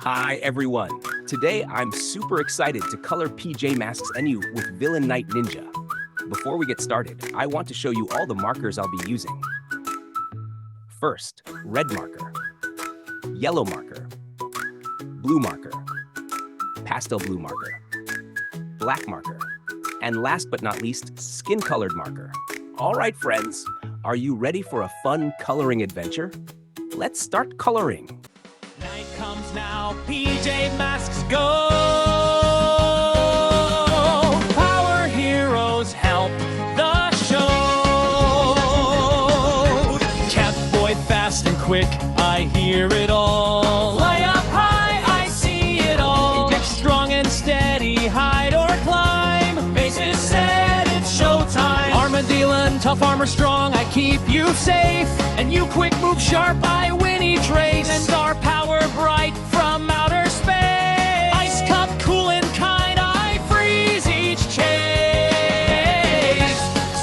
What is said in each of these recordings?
Hi everyone! Today I'm super excited to color PJ Masks Anyu with Villain Night Ninja. Before we get started, I want to show you all the markers I'll be using. First, red marker, yellow marker, blue marker, pastel blue marker, black marker, and last but not least, skin-colored marker. Alright friends, are you ready for a fun coloring adventure? Let's start coloring. Night comes now, PJ Masks go! Power heroes help the show! Catboy fast and quick, I hear it all. Fly up high, I see it all. Get strong and steady, hide or climb. Faces set, it's showtime. Armadillo, tough armor strong, I keep you safe. And you quick move sharp, I win each race. And our power bright from outer space. Ice cup cool and kind, I freeze each chase.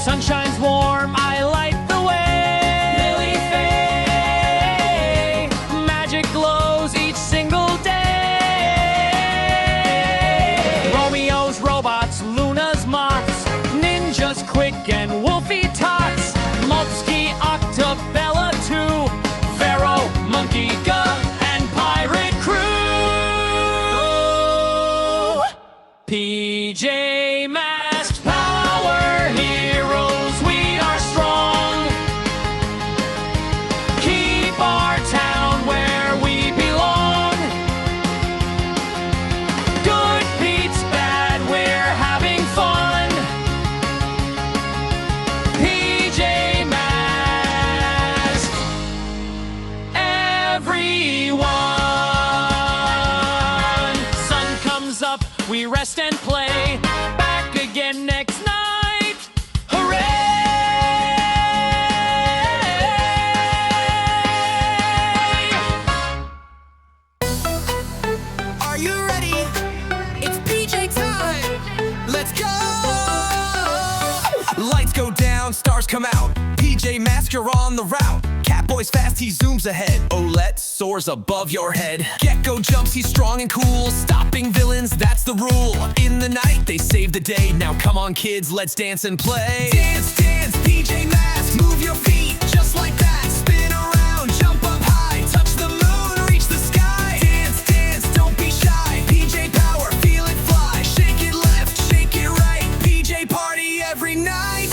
Sun shines warm, I light the way. Lily Faye, magic glows each single day. Romeo's robots, Luna's moths, ninjas quick and wolfy tots. Multsky, Octabella too, Pharaoh, Monkey, Gug, and Pirate Crew. PJ Masks, power heroes, we are strong. Keep our town where we belong. Good beats bad, we're having fun. PJ Masks, everyone. Sun comes up, we rest and play. Back again next night. Hooray! Are you ready? It's PJ time! Let's go! Lights go down, stars come out. PJ Masks, you're on the route. Catboy's fast, he zooms ahead. Owlette soars above your head. Gekko jumps, he's strong and cool. Stopping villains, that's the rule. In the night, they save the day. Now come on kids, let's dance and play. Dance, dance, PJ Masks, move your feet just like that. Spin around, jump up high, touch the moon, reach the sky. Dance, dance, don't be shy. PJ power, feel it fly. Shake it left, shake it right. PJ party every night.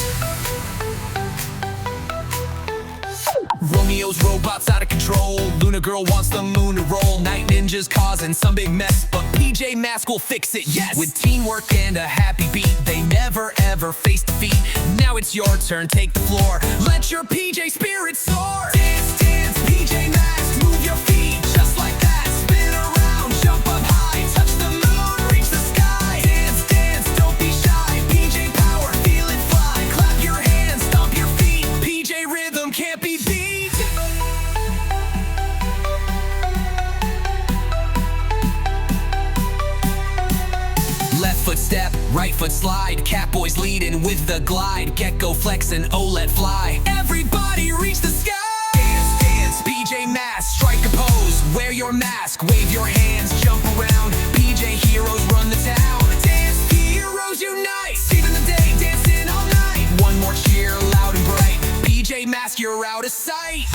Romeo's robots out of control. Luna girl wants the moon to roll. Night ninjas causing some big mess, but PJ Masks will fix it, yes. With teamwork and a happy beat, they never ever face defeat. Now it's your turn, take the floor. Let your PJ spirit soar. Dance, dance, PJ Masks, move your feet just like that. Spin around, jump up high, touch the moon, reach the sky. Dance, dance, don't be shy. PJ power, feel it fly. Clap your hands, stomp your feet. PJ rhythm can't be beat. Left foot step, right foot slide. Catboy's leading with the glide. Gekko flex and Owlette fly. Everybody reach the sky. Dance, dance, PJ Masks, strike a pose. Wear your mask, wave your hands, jump around. PJ heroes run the town. Dance, heroes unite. Saving the day, dancing all night. One more cheer, loud and bright. PJ Masks, you're out of sight.